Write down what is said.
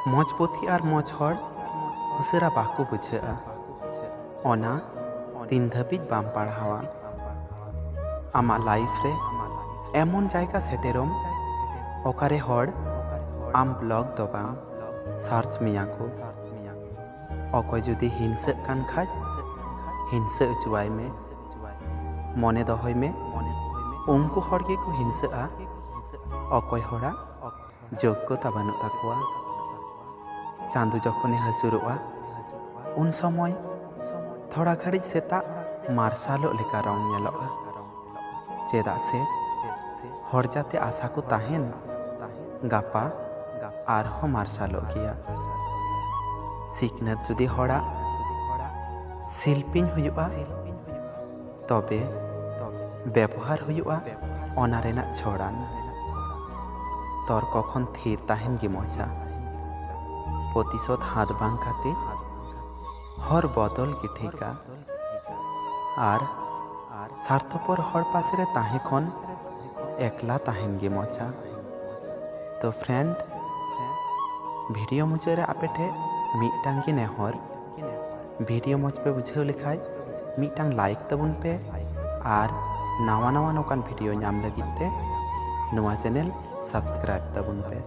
मौज पोथी और मौज हर उसेरा बाको बुझा ओना तीन धाबी बाम पढ़ावा आमा लाइफ रे एमन जायगा सेटेरम ओकारे हर आम ब्लॉग दो बाम सार्च मिया को अकय जुदी हिंसा कान खाज हिंसा अचुवाय में मने दहय में उनको हर के को हिंसा अकय हरा योग्यता बानु ताकुआ चांदू जखने हसुरुआ उन समय थोड़ा घड़ी सेता मार्शालो लेका रंग नेलोआ चेदा से हर जाते आशा को ताहेन गापा आर हो मार्शालो गया सिकनत जुदी हड़ा शिल्पीन हुयुआ तबे व्यवहार हुयुआ ओना रेना छोड़ान तोर कखन थीर ताहेन गी मजा प्रतिशोध हाथ बांग खाते हर बदल की ठेका आर स्वार्थपर हर पासे रे ताहे खन एकला ताहेन गे मजा। तो फ्रेंड वीडियो मुझे आपेठे मिटांग की नेहर वीडियो मज पे बुझे लेखाय मिटांग लाइक तबुन पे आर नावा नावा नोकान वीडियो नाम लगिते नोआ चैनल सब्सक्राइब तबुन पे।